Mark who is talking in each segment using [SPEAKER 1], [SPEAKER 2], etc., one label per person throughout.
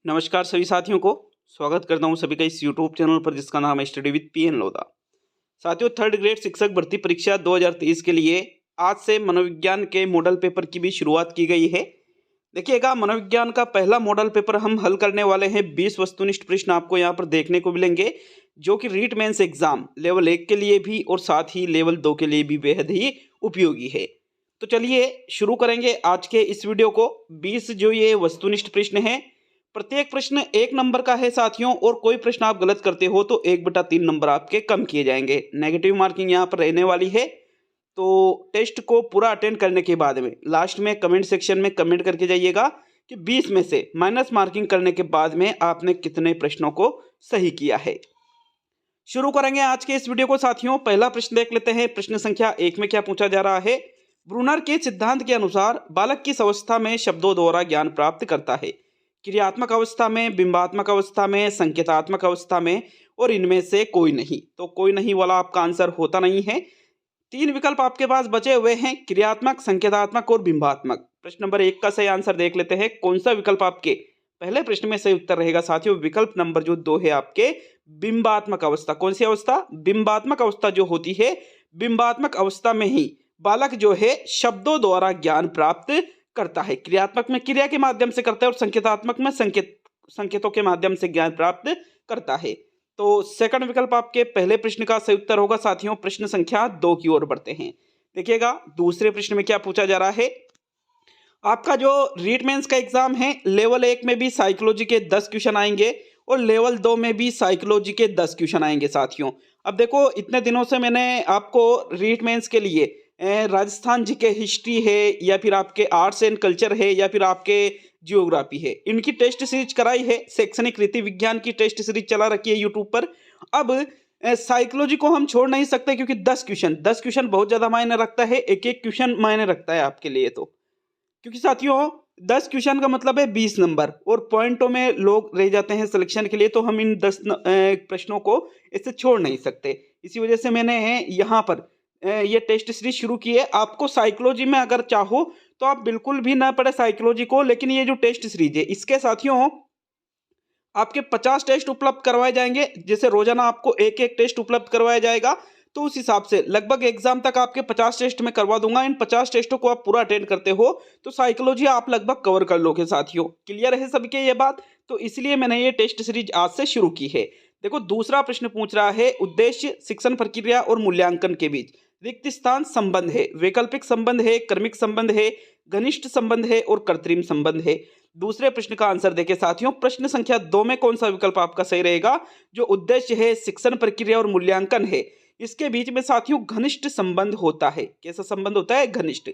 [SPEAKER 1] नमस्कार सभी साथियों को। स्वागत करता हूं सभी का इस यूट्यूब चैनल पर जिसका नाम है स्टडी विद पीएन लोधा। साथियों, थर्ड ग्रेड शिक्षक भर्ती परीक्षा 2023 के लिए आज से मनोविज्ञान के मॉडल पेपर की भी शुरुआत की गई है। देखिएगा, मनोविज्ञान का पहला मॉडल पेपर हम हल करने वाले हैं। 20 वस्तुनिष्ठ प्रश्न आपको यहाँ पर देखने को मिलेंगे, जो कि रीट मेंस एग्जाम लेवल 1 के लिए भी और साथ ही लेवल 2 के लिए भी बेहद ही उपयोगी है। तो चलिए शुरू करेंगे आज के इस वीडियो को। 20 जो ये वस्तुनिष्ठ प्रश्न है, प्रत्येक प्रश्न 1 नंबर का है साथियों, और कोई प्रश्न आप गलत करते हो तो 1/3 नंबर आपके कम किए जाएंगे। नेगेटिव मार्किंग यहाँ पर रहने वाली है। तो टेस्ट को पूरा अटेंड करने के बाद में लास्ट में कमेंट सेक्शन में कमेंट करके जाइएगा कि 20 में से माइनस मार्किंग करने के बाद में आपने कितने प्रश्नों को सही किया है। शुरू करेंगे आज के इस वीडियो को साथियों। पहला प्रश्न देख लेते हैं। प्रश्न संख्या 1 में क्या पूछा जा रहा है। ब्रूनर के सिद्धांत के अनुसार बालक किस अवस्था में शब्दों द्वारा ज्ञान प्राप्त करता है। क्रियात्मक अवस्था में, बिंबात्मक अवस्था में, संकेतात्मक अवस्था में, और इनमें से कोई नहीं। तो कोई नहीं वाला आपका आंसर होता नहीं है। 3 विकल्प आपके पास बचे हुए हैं, क्रियात्मक, संकेतात्मक और बिंबात्मक। प्रश्न नंबर 1 का सही आंसर देख लेते हैं। कौन सा विकल्प आपके पहले प्रश्न में सही उत्तर रहेगा साथियों। विकल्प नंबर जो 2 है आपके बिंबात्मक अवस्था। कौन सी अवस्था? बिंबात्मक अवस्था जो होती है, बिंबात्मक अवस्था में ही बालक जो है शब्दों द्वारा ज्ञान प्राप्त करता है। क्रियात्मक में क्रिया के माध्यम से करता है और संकेतात्मक में संकेतों के माध्यम से ज्ञान प्राप्त करता है। तो सेकंड विकल्प आपके पहले प्रश्न का सही उत्तर होगा साथियों। प्रश्न संख्या 2 की ओर बढ़ते हैं। देखिएगा, दूसरे प्रश्न में क्या पूछा जा रहा है। आपका जो रीट मेंस का एग्जाम है, लेवल 1 में भी साइकोलॉजी के 10 क्वेश्चन आएंगे और लेवल 2 में भी साइकोलॉजी के 10 क्वेश्चन आएंगे साथियों। अब देखो, इतने दिनों से मैंने आपको रीट मेंस के लिए राजस्थान जी के हिस्ट्री है, या फिर आपके आर्ट्स एंड कल्चर है, या फिर आपके जियोग्राफी है, इनकी टेस्ट सीरीज कराई है। शैक्षणिक रीति विज्ञान की टेस्ट सीरीज चला रखी है यूट्यूब पर। अब साइकोलॉजी को हम छोड़ नहीं सकते, क्योंकि 10 क्वेश्चन बहुत ज़्यादा मायने रखता है। एक एक क्वेश्चन मायने रखता है आपके लिए। तो क्योंकि साथियों 10 क्वेश्चन का मतलब है 20 नंबर, और पॉइंटों में लोग रह जाते हैं सिलेक्शन के लिए। तो हम इन 10 प्रश्नों को इससे छोड़ नहीं सकते। इसी वजह से मैंने यहाँ पर ये टेस्ट सीरीज शुरू की है। आपको साइकोलॉजी में अगर चाहो तो आप बिल्कुल भी ना पढ़े साइकोलॉजी को, लेकिन ये जो टेस्ट सीरीज है इसके साथियों आपके 50 टेस्ट उपलब्ध करवाए जाएंगे। जैसे रोजाना आपको एक एक टेस्ट उपलब्ध करवाया जाएगा, तो उस हिसाब से लगभग एग्जाम तक आपके 50 टेस्ट में करवा दूंगा। इन 50 टेस्टों को आप पूरा अटेंड करते हो तो साइकोलॉजी आप लगभग कवर कर लोगे साथियों। क्लियर है सबके ये बात? तो इसलिए मैंने ये टेस्ट सीरीज आज से शुरू की है। देखो, दूसरा प्रश्न पूछ रहा है, उद्देश्य शिक्षण प्रक्रिया और मूल्यांकन के बीच रिक्त स्थान संबंध है, वैकल्पिक संबंध है, क्रमिक संबंध है, घनिष्ठ संबंध है और कृत्रिम संबंध है। दूसरे प्रश्न का आंसर देखें साथियों। प्रश्न संख्या 2 में कौन सा विकल्प आपका सही रहेगा। जो उद्देश्य है, शिक्षण प्रक्रिया और मूल्यांकन है, इसके बीच में साथियों घनिष्ठ संबंध होता है। कैसा संबंध होता है? घनिष्ठ।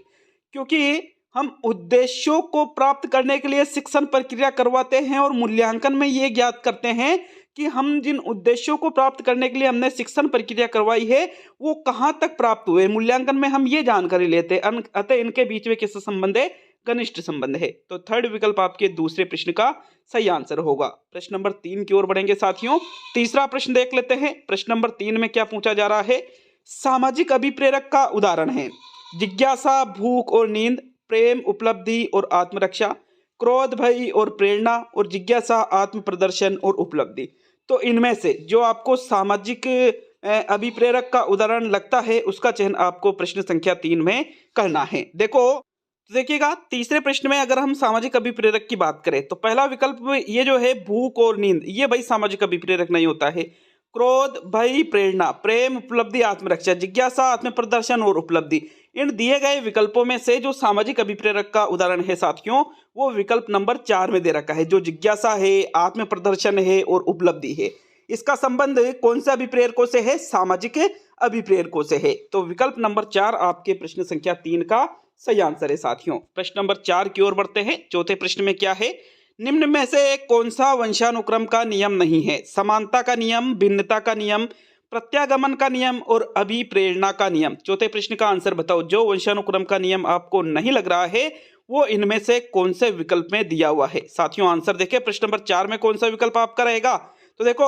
[SPEAKER 1] क्योंकि हम उद्देश्यों को प्राप्त करने के लिए शिक्षण प्रक्रिया करवाते हैं और मूल्यांकन में ये ज्ञात करते हैं कि हम जिन उद्देश्यों को प्राप्त करने के लिए हमने शिक्षण प्रक्रिया करवाई है वो कहाँ तक प्राप्त हुए। मूल्यांकन में हम ये जानकारी लेते हैं। अतः इनके बीच में कैसा संबंध है? घनिष्ठ संबंध है। तो थर्ड विकल्प आपके दूसरे प्रश्न का सही आंसर होगा। प्रश्न नंबर 3 की ओर बढ़ेंगे साथियों। तीसरा प्रश्न देख लेते हैं। प्रश्न नंबर 3 में क्या पूछा जा रहा है। सामाजिक अभिप्रेरक का उदाहरण है जिज्ञासा, भूख और नींद, प्रेम, उपलब्धि और आत्मरक्षा, क्रोध, भय और प्रेरणा, और जिज्ञासा, आत्म प्रदर्शन और उपलब्धि। तो इनमें से जो आपको सामाजिक अभिप्रेरक का उदाहरण लगता है उसका चयन आपको प्रश्न संख्या 3 में करना है। देखो, तो देखिएगा, तीसरे प्रश्न में अगर हम सामाजिक अभिप्रेरक की बात करें तो पहला विकल्प में ये जो है भूख और नींद, ये भाई सामाजिक अभिप्रेरक नहीं होता है। क्रोध, भय, प्रेरणा, प्रेम, उपलब्धि, आत्मरक्षा, जिज्ञासा, आत्म प्रदर्शन और उपलब्धि, इन दिए गए विकल्पों में से जो सामाजिक अभिप्रेरक का उदाहरण है साथियों, वो विकल्प नंबर 4 में दे रखा है। जो जिज्ञासा है, आत्म प्रदर्शन है और उपलब्धि है, इसका संबंध कौन से अभिप्रेरकों से है? सामाजिक अभिप्रेरकों से है। तो विकल्प नंबर 4 आपके प्रश्न संख्या 3 का सही आंसर है साथियों। प्रश्न नंबर 4 की ओर बढ़ते हैं। चौथे प्रश्न में क्या है। निम्न में से कौन सा वंशानुक्रम का नियम नहीं है। समानता का नियम, भिन्नता का नियम, प्रत्यागमन का नियम और अभिप्रेरणा का नियम। चौथे प्रश्न का आंसर बताओ। जो वंशानुक्रम का नियम आपको नहीं लग रहा है वो इनमें से कौन से विकल्प में दिया हुआ है। साथियों आंसर देखिए, प्रश्न नंबर 4 में कौन सा विकल्प आपका रहेगा। तो देखो,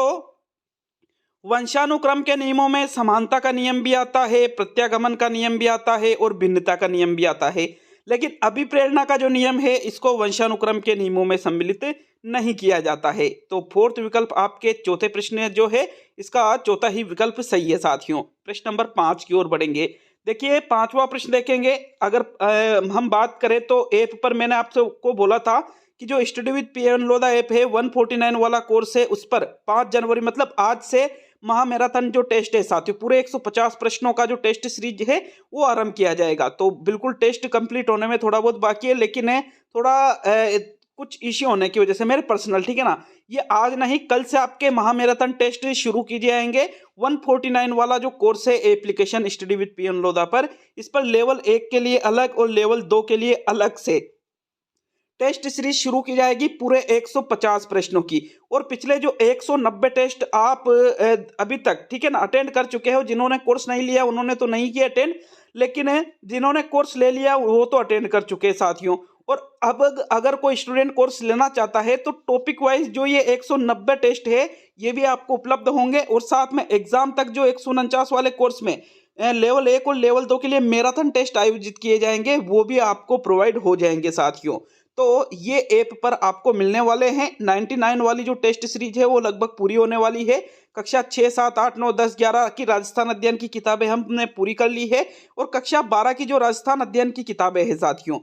[SPEAKER 1] वंशानुक्रम के नियमों में समानता का नियम भी आता है, प्रत्यागमन का नियम भी आता है और भिन्नता का नियम भी आता है। लेकिन अभिप्रेरणा का जो नियम है इसको वंशानुक्रम के नियमों में सम्मिलित नहीं किया जाता है। तो फोर्थ विकल्प आपके चौथे प्रश्न जो है इसका चौथा ही विकल्प सही है साथियों। प्रश्न नंबर 5 की ओर बढ़ेंगे। देखिए 5वां प्रश्न देखेंगे। अगर हम बात करें तो ऐप पर मैंने आपको बोला था कि जो study with PN Lodha app है 149 वाला कोर्स है, उस पर 5 जनवरी मतलब आज से महामैराथन जो टेस्ट है साथियों, पूरे 150 प्रश्नों का जो टेस्ट सीरीज है वो आरंभ किया जाएगा। तो बिल्कुल टेस्ट कंप्लीट होने में थोड़ा बहुत बाकी है, लेकिन थोड़ा कुछ इश्यू होने की वजह से मेरे पर्सनल, ठीक है ना, ये आज नहीं कल से आपके महामैराथन टेस्ट शुरू किए जाएंगे। 149 वाला जो कोर्स है application study with PN Lodha पर, इस पर लेवल 1 के लिए अलग और लेवल 2 के लिए अलग से टेस्ट सीरीज शुरू की जाएगी पूरे 150 प्रश्नों की। और पिछले जो 190 टेस्ट आप अभी तक, ठीक है ना, अटेंड कर चुके हो। जिन्होंने कोर्स नहीं लिया उन्होंने तो नहीं किया अटेंड, लेकिन जिन्होंने कोर्स ले लिया वो तो अटेंड कर चुके हैं साथियों। और अब अगर कोई स्टूडेंट कोर्स लेना चाहता है तो टॉपिक वाइज जो ये 190 टेस्ट है ये भी आपको उपलब्ध होंगे। और साथ में एग्जाम तक जो 149 वाले कोर्स में लेवल 1 और लेवल 2 के लिए मैराथन टेस्ट आयोजित किए जाएंगे वो भी आपको प्रोवाइड हो जाएंगे साथियों। तो ये ऐप पर आपको मिलने वाले हैं। 99 वाली जो टेस्ट सीरीज है वो लगभग पूरी होने वाली है। कक्षा 6, 7, 8, 9, 10, 11 की राजस्थान अध्ययन की किताबें हमने पूरी कर ली है। और कक्षा 12 की जो राजस्थान अध्ययन की किताबें हैं साथियों,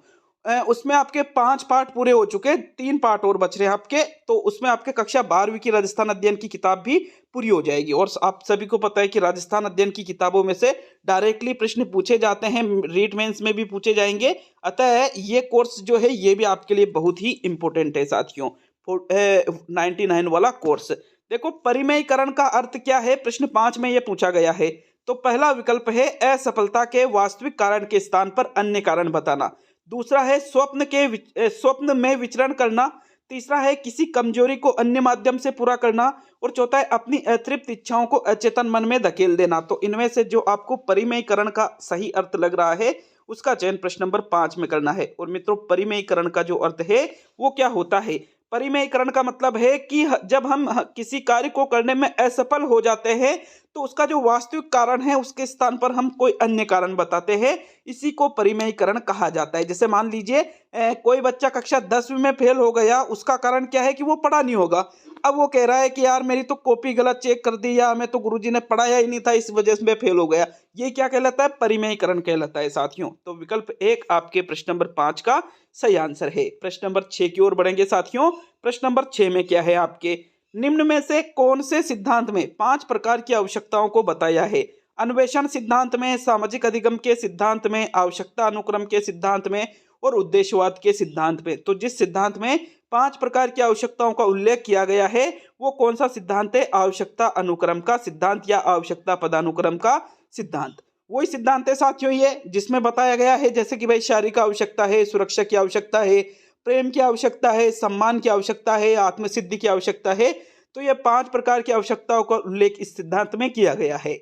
[SPEAKER 1] उसमें आपके 5 पार्ट पूरे हो चुके हैं, 3 पार्ट और बच रहे हैं आपके। तो उसमें आपके कक्षा 12वीं की राजस्थान अध्ययन की किताब भी पूरी हो जाएगी। और आप सभी को पता है कि राजस्थान अध्ययन की किताबों में से डायरेक्टली प्रश्न पूछे जाते हैं, रीट मेंस में भी पूछे जाएंगे। अतः ये कोर्स जो है ये भी आपके लिए बहुत ही इंपॉर्टेंट है साथियों, 99 वाला कोर्स। देखो परिमेयीकरण का अर्थ क्या है, प्रश्न 5 में ये पूछा गया है। तो पहला विकल्प है असफलता के वास्तविक कारण के स्थान पर अन्य कारण बताना। दूसरा है स्वप्न में विचरण करना। तीसरा है किसी कमजोरी को अन्य माध्यम से पूरा करना। और चौथा है अपनी अतृप्त इच्छाओं को अचेतन मन में धकेल देना। तो इनमें से जो आपको परिमेयीकरण का सही अर्थ लग रहा है उसका चयन प्रश्न नंबर 5 में करना है। और मित्रों परिमेयीकरण का जो अर्थ है वो क्या होता है? परिमेयीकरण का मतलब है कि जब हम किसी कार्य को करने में असफल हो जाते हैं तो उसका जो वास्तविक कारण है उसके स्थान पर हम कोई अन्य कारण बताते हैं, इसी को परिमेयीकरण कहा जाता है। जैसे मान लीजिए कोई बच्चा कक्षा 10वीं में फेल हो गया, उसका कारण क्या है कि वो पढ़ा नहीं होगा। अब वो कह रहा है कि यार मेरी तो कॉपी गलत चेक कर दी, या हमें तो गुरुजी ने पढ़ाया ही नहीं था इस वजह से मैं फेल हो गया। ये क्या कहलाता है? परिमेयीकरण कहलाता है साथियों। तो विकल्प 1 आपके प्रश्न नंबर 5 का सही आंसर है। प्रश्न नंबर 6 की ओर बढ़ेंगे साथियों। प्रश्न नंबर 6 में क्या है आपके, निम्न में से कौन से सिद्धांत में 5 प्रकार की आवश्यकताओं को बताया है? अन्वेषण सिद्धांत में, सामाजिक अधिगम के सिद्धांत में, आवश्यकता अनुक्रम के सिद्धांत में और उद्देश्यवाद के सिद्धांत में। तो जिस सिद्धांत में 5 प्रकार की आवश्यकताओं का उल्लेख किया गया है वो कौन सा सिद्धांत है? आवश्यकता अनुक्रम का सिद्धांत या आवश्यकता पदानुक्रम का सिद्धांत। वही सिद्धांत है साथियों ये जिसमें बताया गया है जैसे कि भाई शारीरिक आवश्यकता है, सुरक्षा की आवश्यकता है, प्रेम की आवश्यकता है, सम्मान की आवश्यकता है, आत्मसिद्धि की आवश्यकता है। तो ये 5 प्रकार की आवश्यकताओं का उल्लेख इस सिद्धांत में किया गया है।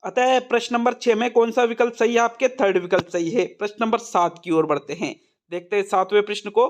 [SPEAKER 1] अतः प्रश्न नंबर 6 में कौन सा विकल्प सही है आपके? थर्ड विकल्प सही है। प्रश्न नंबर 7 की ओर बढ़ते हैं। देखते हैं 7वें प्रश्न को।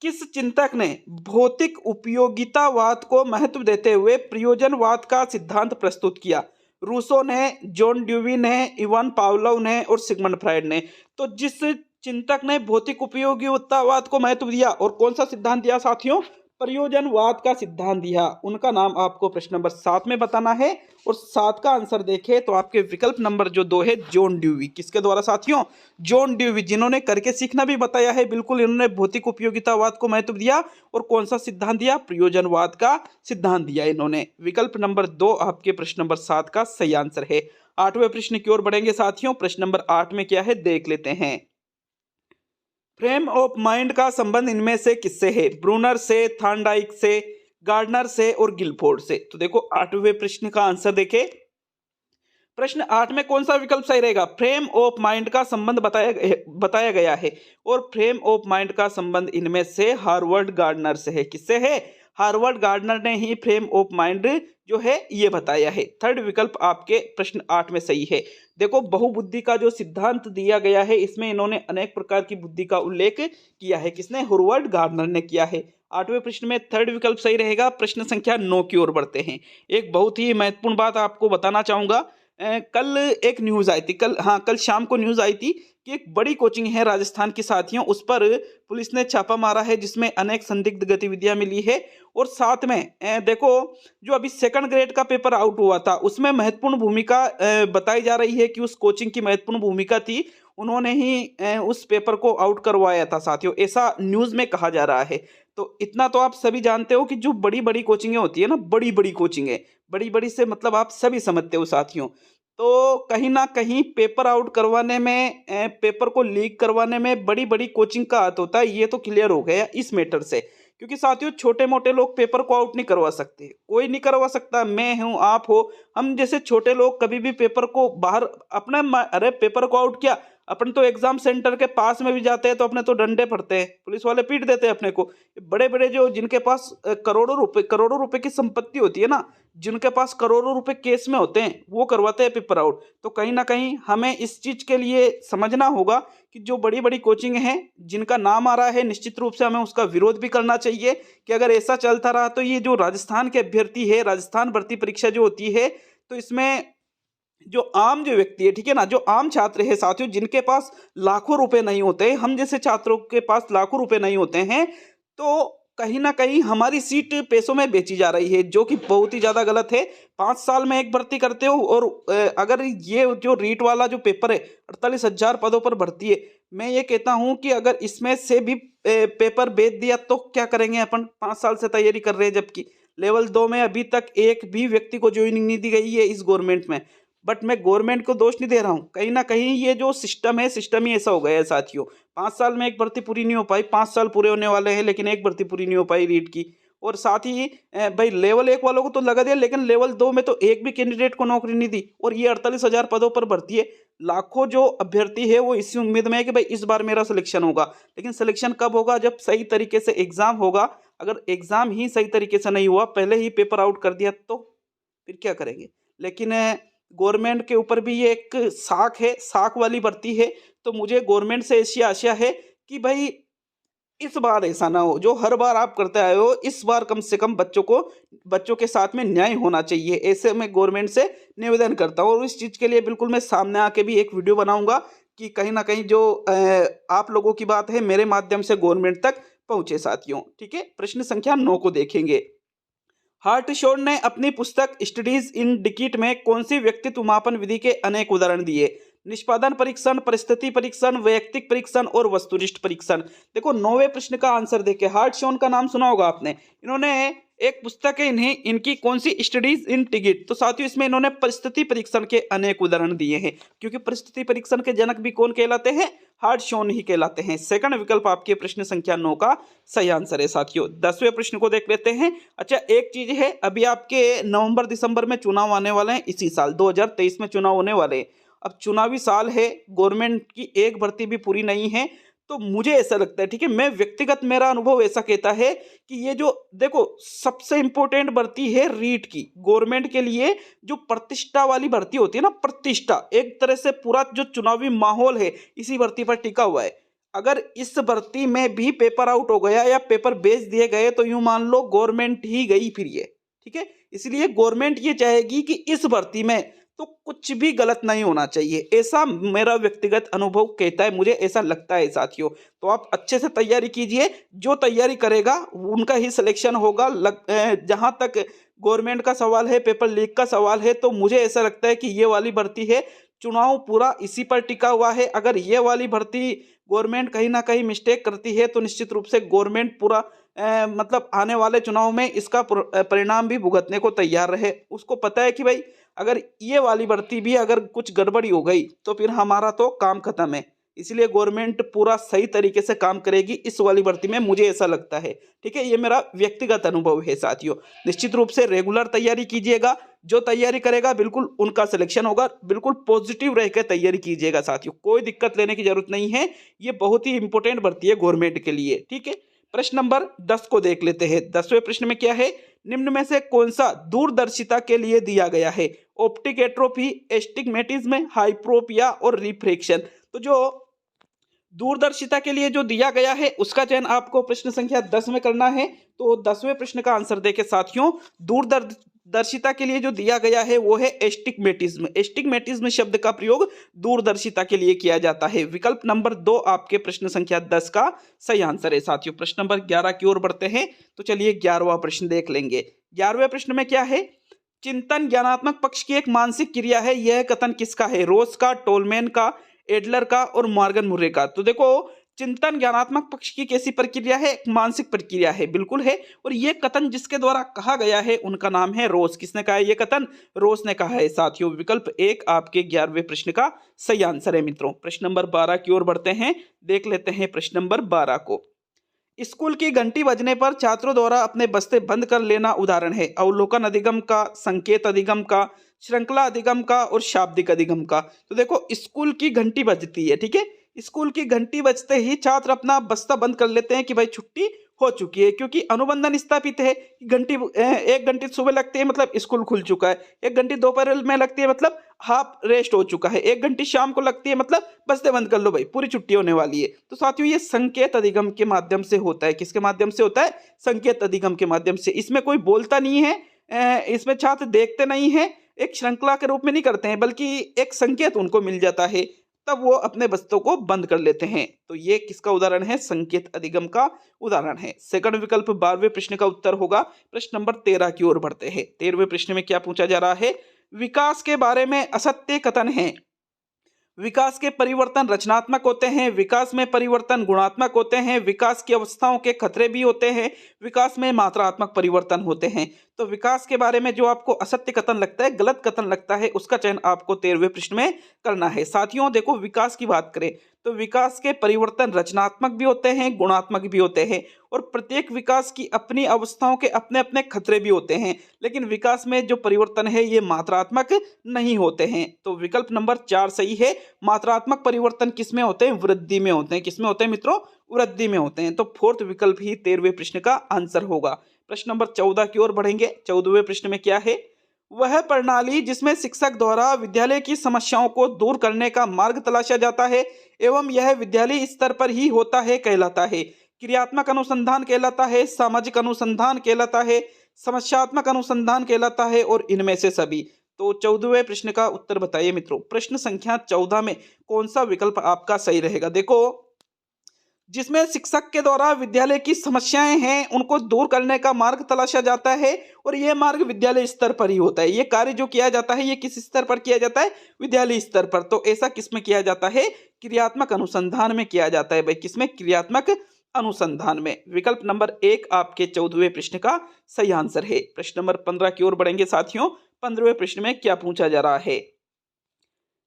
[SPEAKER 1] किस चिंतक ने भौतिक उपयोगितावाद को महत्व देते हुए प्रयोजनवाद का सिद्धांत प्रस्तुत किया? रूसो ने, जॉन ड्यूवी ने, इवान पावलोव ने और सिगमंड फ्राइड ने। तो जिस चिंतक ने भौतिक उपयोगितावाद को महत्व दिया और कौन सा सिद्धांत दिया साथियों? प्रयोजनवाद का सिद्धांत दिया, उनका नाम आपको प्रश्न नंबर 7 में बताना है। और 7 का आंसर देखें तो आपके विकल्प नंबर जो 2 है जॉन ड्यूवी। किसके द्वारा साथियों? जॉन ड्यूवी, जिन्होंने करके सीखना भी बताया है। बिल्कुल इन्होंने भौतिक उपयोगितावाद को महत्व दिया और कौन सा सिद्धांत दिया? प्रयोजनवाद का सिद्धांत दिया इन्होंने। विकल्प नंबर 2 आपके प्रश्न नंबर 7 का सही आंसर है। 8वें प्रश्न की ओर बढ़ेंगे साथियों। प्रश्न नंबर 8 में क्या है देख लेते हैं। फ्रेम ऑफ माइंड का संबंध इनमें से किससे है? ब्रूनर से, थॉर्नडाइक से, गार्डनर से और गिलफोर्ड से। तो देखो 8वें प्रश्न का आंसर देखें। प्रश्न 8 में कौन सा विकल्प सही रहेगा? फ्रेम ऑफ माइंड का संबंध बताया गया है और फ्रेम ऑफ माइंड का संबंध इनमें से हार्वर्ड गार्डनर से है। किससे है? हार्वर्ड गार्डनर ने ही फ्रेम ऑफ माइंड जो है ये बताया है। थर्ड विकल्प आपके प्रश्न 8 में सही है। देखो बहुबुद्धि का जो सिद्धांत दिया गया है इसमें इन्होंने अनेक प्रकार की बुद्धि का उल्लेख किया है। किसने? हार्वर्ड गार्डनर ने किया है। 8वें प्रश्न में थर्ड विकल्प सही रहेगा। प्रश्न संख्या 9 की ओर बढ़ते हैं। एक बहुत ही महत्वपूर्ण बात आपको बताना चाहूंगा। कल एक न्यूज आई थी, कल शाम को न्यूज आई थी कि एक बड़ी कोचिंग है राजस्थान की साथियों, उस पर पुलिस ने छापा मारा है जिसमें अनेक संदिग्ध गतिविधियां मिली है। और साथ में देखो, जो अभी सेकंड ग्रेड का पेपर आउट हुआ था उसमें महत्वपूर्ण भूमिका बताई जा रही है कि उस कोचिंग की महत्वपूर्ण भूमिका थी, उन्होंने ही उस पेपर को आउट करवाया था साथियों, ऐसा न्यूज़ में कहा जा रहा है। तो इतना तो आप सभी जानते हो कि जो बड़ी बड़ी कोचिंगें होती है ना, बड़ी बड़ी कोचिंगें, बड़ी बड़ी से मतलब आप सभी समझते हो साथियों, तो कहीं ना कहीं पेपर आउट करवाने में, पेपर को लीक करवाने में बड़ी बड़ी कोचिंग का हाथ होता है, ये तो क्लियर हो गया इस मैटर से। क्योंकि साथियों छोटे मोटे लोग पेपर को आउट नहीं करवा सकते, कोई नहीं करवा सकता, मैं हूँ आप हो, हम जैसे छोटे लोग कभी भी पेपर को बाहर अपना अरे पेपर को आउट किया, अपन तो एग्जाम सेंटर के पास में भी जाते हैं तो अपने तो डंडे पड़ते हैं, पुलिस वाले पीट देते हैं अपने को। बड़े बड़े जो जिनके पास करोड़ों रुपए की संपत्ति होती है ना, जिनके पास करोड़ों रुपए केस में होते हैं, वो करवाते हैं पेपर आउट। तो कहीं ना कहीं हमें इस चीज के लिए समझना होगा कि जो बड़ी बड़ी कोचिंग हैं जिनका नाम आ रहा है, निश्चित रूप से हमें उसका विरोध भी करना चाहिए कि अगर ऐसा चलता रहा तो ये जो राजस्थान के अभ्यर्थी है, राजस्थान भर्ती परीक्षा जो होती है, तो इसमें जो आम जो व्यक्ति है, ठीक है ना, जो आम छात्र है साथियों, जिनके पास लाखों रुपए नहीं होते, हम जैसे छात्रों के पास लाखों रुपए नहीं होते हैं, तो कहीं ना कहीं हमारी सीट पैसों में बेची जा रही है, जो कि बहुत ही ज्यादा गलत है। 5 साल में एक भर्ती करते हो और अगर ये जो रीट वाला जो पेपर है 48,000 पदों पर भर्ती है, मैं ये कहता हूं कि अगर इसमें से भी पेपर बेच दिया तो क्या करेंगे अपन? 5 साल से तैयारी कर रहे हैं, जबकि लेवल 2 में अभी तक एक भी व्यक्ति को ज्वाइनिंग नहीं दी गई है इस गवर्नमेंट में। बट मैं गवर्नमेंट को दोष नहीं दे रहा हूँ, कहीं ना कहीं ये जो सिस्टम है, सिस्टम ही ऐसा हो गया है साथियों। 5 साल में एक भर्ती पूरी नहीं हो पाई, 5 साल पूरे होने वाले हैं लेकिन एक भर्ती पूरी नहीं हो पाई रीट की। और साथ ही भाई लेवल 1 वालों को तो लगा दिया, लेकिन लेवल 2 में तो एक भी कैंडिडेट को नौकरी नहीं दी, और ये 48,000 पदों पर भर्ती है। लाखों जो अभ्यर्थी है वो इसी उम्मीद में है कि भाई इस बार मेरा सिलेक्शन होगा, लेकिन सिलेक्शन कब होगा? जब सही तरीके से एग्जाम होगा। अगर एग्जाम ही सही तरीके से नहीं हुआ, पहले ही पेपर आउट कर दिया, तो फिर क्या करेंगे? लेकिन गवर्नमेंट के ऊपर भी ये एक साख है, साख वाली भर्ती है। तो मुझे गवर्नमेंट से ऐसी आशा है कि भाई इस बार ऐसा ना हो जो हर बार आप करते आए हो, इस बार कम से कम बच्चों के साथ में न्याय होना चाहिए, ऐसे मैं गवर्नमेंट से निवेदन करता हूँ। और इस चीज़ के लिए बिल्कुल मैं सामने आके भी एक वीडियो बनाऊंगा कि कहीं ना कहीं जो आप लोगों की बात है मेरे माध्यम से गवर्नमेंट तक पहुंचे साथियों। ठीक है, प्रश्न संख्या 9 को देखेंगे। हार्टशॉर्न ने अपनी पुस्तक स्टडीज इन डिकीट में कौन सी व्यक्तित्व मापन विधि के अनेक उदाहरण दिए? निष्पादन परीक्षण, परिस्थिति परीक्षण, वैयक्तिक परीक्षण और वस्तुनिष्ठ परीक्षण। देखो 9वें प्रश्न का आंसर देखिए, हार्टशॉर्न का नाम सुना होगा आपने, इन्होंने एक पुस्तक है, इन्हें इनकी कौन सी स्टडीज इन टिकट, तो साथियों इसमें इन्होंने परिस्थिति परीक्षण के अनेक उदाहरण दिए हैं, क्योंकि परिस्थिति परीक्षण के जनक भी कौन कहलाते हैं? हार्टशॉर्न ही कहलाते हैं। सेकंड विकल्प आपके प्रश्न संख्या 9 का सही आंसर है साथियों। 10वें प्रश्न को देख लेते हैं। अच्छा, एक चीज है, अभी आपके नवंबर दिसंबर में चुनाव आने वाले हैं, इसी साल 2023 में चुनाव होने वाले हैं। अब चुनावी साल है, गवर्नमेंट की एक भर्ती भी पूरी नहीं है, तो मुझे ऐसा लगता है, ठीक है, मैं व्यक्तिगत मेरा अनुभव ऐसा कहता है कि ये जो देखो सबसे इंपॉर्टेंट भर्ती है रीट की, गवर्नमेंट के लिए जो प्रतिष्ठा वाली भर्ती होती है ना, प्रतिष्ठा, एक तरह से पूरा जो चुनावी माहौल है इसी भर्ती पर टिका हुआ है। अगर इस भर्ती में भी पेपर आउट हो गया या पेपर बेच दिए गए तो यूं मान लो गवर्नमेंट ही गई फिर ये, ठीक है। इसलिए गवर्नमेंट ये चाहेगी कि इस भर्ती में तो कुछ भी गलत नहीं होना चाहिए, ऐसा मेरा व्यक्तिगत अनुभव कहता है, मुझे ऐसा लगता है साथियों। तो आप अच्छे से तैयारी कीजिए, जो तैयारी करेगा उनका ही सिलेक्शन होगा। जहां तक गवर्नमेंट का सवाल है, पेपर लीक का सवाल है, तो मुझे ऐसा लगता है कि ये वाली भर्ती है, चुनाव पूरा इसी पर टिका हुआ है। अगर ये वाली भर्ती गवर्नमेंट कहीं ना कहीं मिस्टेक करती है तो निश्चित रूप से गवर्नमेंट पूरा मतलब आने वाले चुनाव में इसका परिणाम भी भुगतने को तैयार रहे। उसको पता है कि भाई अगर ये वाली भर्ती भी अगर कुछ गड़बड़ी हो गई तो फिर हमारा तो काम खत्म है। इसलिए गवर्नमेंट पूरा सही तरीके से काम करेगी इस वाली भर्ती में, मुझे ऐसा लगता है। ठीक है, ये मेरा व्यक्तिगत अनुभव है साथियों। निश्चित रूप से रेगुलर तैयारी कीजिएगा, जो तैयारी करेगा बिल्कुल उनका सिलेक्शन होगा। बिल्कुल पॉजिटिव रहकर तैयारी कीजिएगा साथियों, कोई दिक्कत लेने की जरूरत नहीं है। ये बहुत ही इंपॉर्टेंट भर्ती है गवर्नमेंट के लिए। ठीक है, प्रश्न नंबर 10 को देख लेते हैं। 10वें प्रश्न में क्या है? निम्न में से कौन सा दूरदर्शिता के लिए दिया गया है? ऑप्टिक एट्रोफी, एस्टिग्मेटिज्म, हाइप्रोपिया और रिफ्रैक्शन। तो जो दूरदर्शिता के लिए जो दिया गया है उसका चयन आपको प्रश्न संख्या 10 में करना है। तो 10वें प्रश्न का आंसर देखे साथियों, दूरदर्शिता के लिए जो दिया गया है वो है एस्टिग्मेटिज्म। एस्टिग्मेटिज्म शब्द का प्रयोग दूरदर्शिता के लिए किया जाता है। विकल्प नंबर 2 आपके प्रश्न संख्या 10 का सही आंसर है। साथियों प्रश्न नंबर 11 की ओर बढ़ते हैं, तो चलिए 11वां प्रश्न देख लेंगे। 11वें प्रश्न में क्या है? चिंतन ज्ञानात्मक पक्ष की एक मानसिक क्रिया है, यह कथन किसका है? रोज का, टोलमैन का, एडलर का और मॉर्गन मुर्रे का। तो देखो, चिंतन ज्ञानात्मक पक्ष की कैसी प्रक्रिया है? एक मानसिक प्रक्रिया है, बिल्कुल है। और ये कथन जिसके द्वारा कहा गया है उनका नाम है रोज। किसने कहा है ये कथन? रोज ने कहा है। साथियों विकल्प 1 आपके 11वें प्रश्न का सही आंसर है। मित्रों प्रश्न नंबर 12 की ओर बढ़ते हैं, देख लेते हैं प्रश्न नंबर 12 को। स्कूल की घंटी बजने पर छात्रों द्वारा अपने बस्ते बंद कर लेना उदाहरण है अवलोकन अधिगम का, संकेत अधिगम का, श्रृंखला अधिगम का और शाब्दिक अधिगम का। तो देखो, स्कूल की घंटी बजती है, ठीक है। स्कूल की घंटी बजते ही छात्र अपना बस्ता बंद कर लेते हैं कि भाई छुट्टी हो चुकी है, क्योंकि अनुबंधन स्थापित है कि घंटी 1 घंटी सुबह लगती है मतलब स्कूल खुल चुका है, 1 घंटी दोपहर में लगती है मतलब हाफ रेस्ट हो चुका है, 1 घंटी शाम को लगती है मतलब बस्ते बंद कर लो भाई, पूरी छुट्टी होने वाली है। तो साथियों ये संकेत अधिगम के माध्यम से होता है। किसके माध्यम से होता है? संकेत अधिगम के माध्यम से। इसमें कोई बोलता नहीं है, इसमें छात्र देखते नहीं है, एक श्रृंखला के रूप में नहीं करते हैं, बल्कि एक संकेत उनको मिल जाता है, तब वो अपने बस्तों को बंद कर लेते हैं। तो ये किसका उदाहरण है? संकेत अधिगम का उदाहरण है। सेकंड विकल्प 12वें प्रश्न का उत्तर होगा। प्रश्न नंबर 13 की ओर बढ़ते हैं। 13वें प्रश्न में क्या पूछा जा रहा है? विकास के बारे में असत्य कथन है। विकास के परिवर्तन रचनात्मक होते हैं, विकास में परिवर्तन गुणात्मक होते हैं, विकास की अवस्थाओं के खतरे भी होते हैं, विकास में मात्रात्मक परिवर्तन होते हैं। तो विकास के बारे में जो आपको असत्य कथन लगता है, गलत कथन लगता है, उसका चयन आपको 13वें प्रश्न में करना है। साथियों देखो, विकास की बात करें तो विकास के परिवर्तन रचनात्मक भी होते हैं, गुणात्मक भी होते हैं, और प्रत्येक विकास की अपनी अवस्थाओं के अपने अपने खतरे भी होते हैं। लेकिन विकास में जो परिवर्तन है ये मात्रात्मक नहीं होते हैं। तो विकल्प नंबर 4 सही है। मात्रात्मक परिवर्तन किसमें होते हैं? वृद्धि में होते हैं। किसमें होते हैं मित्रों? वृद्धि में होते हैं। तो फोर्थ विकल्प ही 13वें प्रश्न का आंसर होगा। प्रश्न नंबर 14 की ओर बढ़ेंगे। 14वें प्रश्न में क्या है? वह प्रणाली जिसमें शिक्षक द्वारा विद्यालय की समस्याओं को दूर करने का मार्ग तलाशा जाता है एवं यह विद्यालय स्तर पर ही होता है कहलाता है। क्रियात्मक अनुसंधान कहलाता है, सामाजिक अनुसंधान कहलाता है, समस्यात्मक अनुसंधान कहलाता है, और इनमें से सभी। तो 14वें प्रश्न का उत्तर बताइए मित्रों। प्रश्न संख्या 14 में कौन सा विकल्प आपका सही रहेगा? देखो, जिसमें शिक्षक के द्वारा विद्यालय की समस्याएं हैं उनको दूर करने का मार्ग तलाशा जाता है, और यह मार्ग विद्यालय स्तर पर ही होता है। ये कार्य जो किया जाता है ये किस स्तर पर किया जाता है? विद्यालय स्तर पर। तो ऐसा किसमें किया जाता है? क्रियात्मक अनुसंधान में किया जाता है भाई। किसमें? क्रियात्मक अनुसंधान में। विकल्प नंबर 1 आपके 14वें प्रश्न का सही आंसर है। प्रश्न नंबर 15 की ओर बढ़ेंगे साथियों। 15वें प्रश्न में क्या पूछा जा रहा है?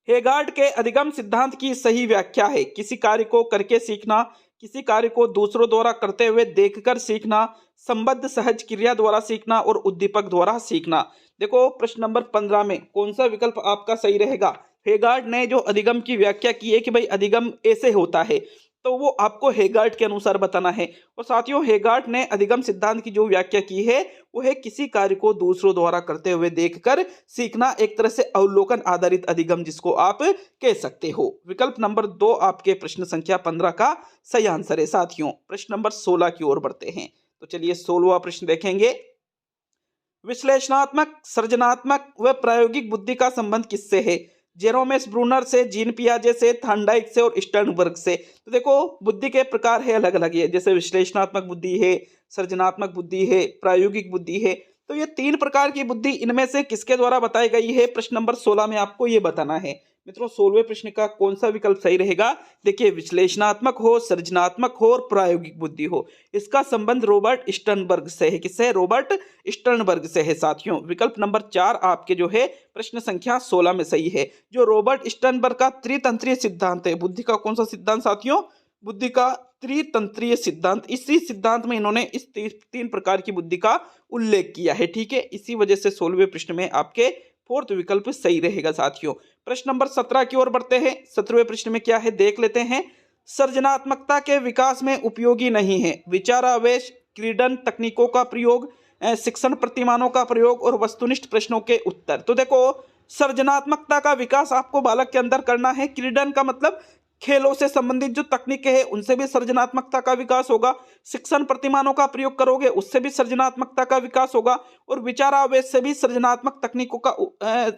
[SPEAKER 1] हेगार्ड के अधिगम सिद्धांत की सही व्याख्या है। किसी कार्य को करके सीखना, किसी कार्य को दूसरों द्वारा करते हुए देखकर सीखना, संबद्ध सहज क्रिया द्वारा सीखना और उद्दीपक द्वारा सीखना। देखो, प्रश्न नंबर 15 में कौन सा विकल्प आपका सही रहेगा? हेगार्ड ने जो अधिगम की व्याख्या की है कि भाई अधिगम ऐसे होता है, तो वो आपको हेगार्ड के अनुसार बताना है। और साथियों, हेगार्ड ने अधिगम सिद्धांत की जो व्याख्या की है वो है किसी कार्य को दूसरों द्वारा करते हुए देखकर सीखना, एक तरह से अवलोकन आधारित अधिगम जिसको आप कह सकते हो। विकल्प नंबर 2 आपके प्रश्न संख्या 15 का सही आंसर है। साथियों प्रश्न नंबर 16 की ओर बढ़ते हैं। तो चलिए 16वां प्रश्न देखेंगे। विश्लेषणात्मक, सृजनात्मक व प्रायोगिक बुद्धि का संबंध किससे है? जेरोमेस ब्रूनर से, जीन पियाजे से, थॉर्नडाइक से और स्टर्नबर्ग से। तो देखो, बुद्धि के प्रकार है अलग अलग है, जैसे विश्लेषणात्मक बुद्धि है, सृजनात्मक बुद्धि है, प्रायोगिक बुद्धि है। तो ये 3 प्रकार की बुद्धि इनमें से किसके द्वारा बताई गई है? प्रश्न नंबर 16 में आपको ये बताना है। मित्रों 16वें प्रश्न का कौन सा विकल्प सही रहेगा? देखिए, विश्लेषणात्मक हो, सृजनात्मक हो और प्रायोगिक बुद्धि हो, इसका संबंध रॉबर्ट स्टर्नबर्ग से है। किससे है? रॉबर्ट स्टर्नबर्ग से है। साथियों विकल्प नंबर 4 आपके जो है प्रश्न संख्या 16 में सही है। जो रॉबर्ट स्टर्नबर्ग का त्रितंत्रीय सिद्धांत है, बुद्धि का कौन सा सिद्धांत साथियों? बुद्धि का त्रितंत्रीय सिद्धांत। इसी सिद्धांत में इन्होंने इस 3 प्रकार की बुद्धि का उल्लेख किया है, ठीक है। इसी वजह से 16वें प्रश्न में आपके फोर्थ विकल्प सही रहेगा। साथियों प्रश्न नंबर 17 की ओर बढ़ते हैं। 17वें प्रश्न में क्या है देख लेते हैं। सृजनात्मकता के विकास में उपयोगी नहीं है विचारावेश, क्रीडन तकनीकों का प्रयोग, शिक्षण प्रतिमानों का प्रयोग और वस्तुनिष्ठ प्रश्नों के उत्तर। तो देखो, सृजनात्मकता का विकास आपको बालक के अंदर करना है। क्रीडन का मतलब खेलों से संबंधित जो तकनीकें हैं उनसे भी सृजनात्मकता का विकास होगा। शिक्षण प्रतिमानों का प्रयोग करोगे उससे भी सृजनात्मकता का विकास होगा। और विचारावेश से भी सृजनात्मक तकनीकों का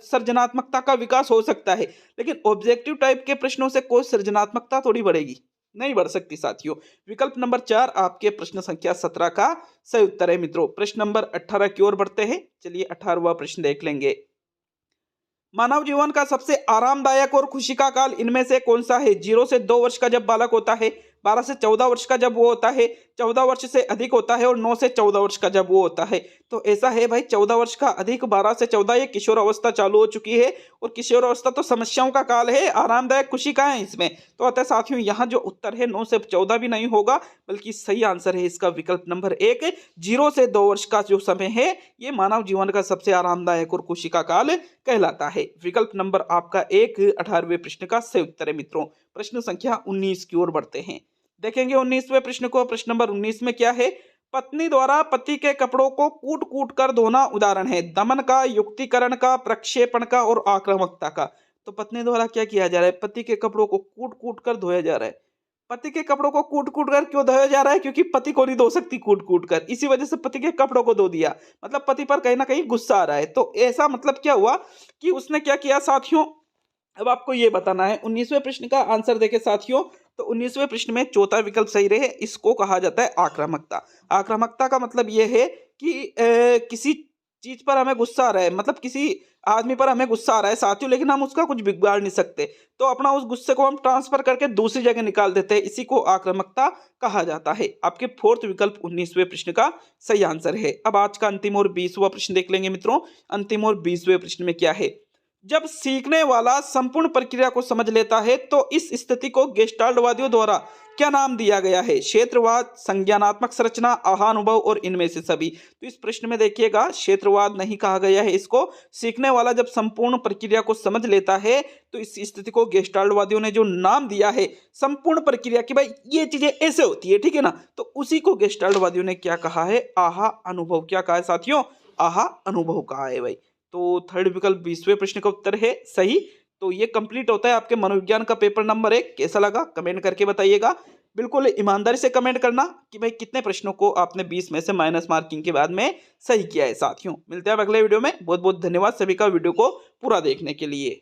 [SPEAKER 1] सृजनात्मकता का विकास हो सकता है। लेकिन ऑब्जेक्टिव टाइप के प्रश्नों से कोई सृजनात्मकता थोड़ी बढ़ेगी, नहीं बढ़ सकती साथियों। विकल्प नंबर 4 आपके प्रश्न संख्या 17 का सही उत्तर है मित्रों। प्रश्न नंबर 18 की ओर बढ़ते हैं। चलिए 18वां प्रश्न देख लेंगे। मानव जीवन का सबसे आरामदायक और खुशी का काल इनमें से कौन सा है? 0 से 2 वर्ष का जब बालक होता है, 12 से 14 वर्ष का जब वो होता है, 14 वर्ष से अधिक होता है और 9 से 14 वर्ष का जब वो होता है। तो ऐसा है भाई, 14 वर्ष का अधिक, 12 से 14 ये किशोर अवस्था चालू हो चुकी है। और किशोर अवस्था तो समस्याओं का काल है, आरामदायक खुशी का है इसमें। तो अतः साथियों यहाँ जो उत्तर है 9 से 14 भी नहीं होगा, बल्कि सही आंसर है इसका विकल्प नंबर 1, 0 से 2 वर्ष का जो समय है ये मानव जीवन का सबसे आरामदायक और खुशी का काल कहलाता है। विकल्प नंबर आपका 1 18वें प्रश्न का सही उत्तर है मित्रों। प्रश्न संख्या 19 की ओर बढ़ते हैं। देखेंगे 19वें प्रश्न को। प्रश्न नंबर 19 में क्या है? पत्नी द्वारा पति के कपड़ों को कूट कूट कर धोना उदाहरण है दमन का, युक्तिकरण का, प्रक्षेपण का और आक्रामकता का। तो पत्नी द्वारा क्या किया जा रहा है? पति के कपड़ों को कूट कूट कर धोया जा रहा है। पति के कपड़ों को कूट कूट कर क्यों धोया जा रहा है? क्योंकि पति को नहीं धो सकती कूट कूट कर, इसी वजह से पति के कपड़ों को धो दिया। मतलब पति पर कहीं ना कहीं गुस्सा आ रहा है। तो ऐसा मतलब क्या हुआ कि उसने क्या किया साथियों, अब आपको ये बताना है। 19वें प्रश्न का आंसर देखें साथियों, तो 19वें प्रश्न में चौथा विकल्प सही रहे। इसको कहा जाता है आक्रामकता। आक्रामकता का मतलब ये है कि किसी चीज पर हमें गुस्सा आ रहा है, मतलब किसी आदमी पर हमें गुस्सा आ रहा है साथियों, लेकिन हम उसका कुछ बिगाड़ नहीं सकते, तो अपना उस गुस्से को हम ट्रांसफर करके दूसरी जगह निकाल देते हैं। इसी को आक्रामकता कहा जाता है। आपके फोर्थ विकल्प 19वें प्रश्न का सही आंसर है। अब आज का अंतिम और 20वां प्रश्न देख लेंगे मित्रों। अंतिम और 20वें प्रश्न में क्या है? जब सीखने वाला संपूर्ण प्रक्रिया को समझ लेता है तो इस स्थिति को गेस्टाल्टवादियों द्वारा क्या नाम दिया गया है? क्षेत्रवाद, संज्ञानात्मक संरचना, आहानुभव और इनमें से सभी। तो इस प्रश्न में देखिएगा, क्षेत्रवाद नहीं कहा गया है इसको। सीखने वाला जब संपूर्ण प्रक्रिया को समझ लेता है तो इस स्थिति को गेस्टाल्टवादियों ने जो नाम दिया है संपूर्ण प्रक्रिया की, भाई ये चीजें ऐसे होती है, ठीक है ना, तो उसी को गेस्टाल्टवादियों ने क्या कहा है? आहा अनुभव। क्या कहा है साथियों? आहा अनुभव कहा है भाई। तो थर्ड विकल्प 20वें प्रश्न का उत्तर है सही। तो ये कंप्लीट होता है आपके मनोविज्ञान का पेपर नंबर 1। कैसा लगा कमेंट करके बताइएगा। बिल्कुल ईमानदारी से कमेंट करना कि भाई कितने प्रश्नों को आपने 20 में से माइनस मार्किंग के बाद में सही किया है साथियों। मिलते हैं अगले वीडियो में। बहुत बहुत धन्यवाद सभी का वीडियो को पूरा देखने के लिए।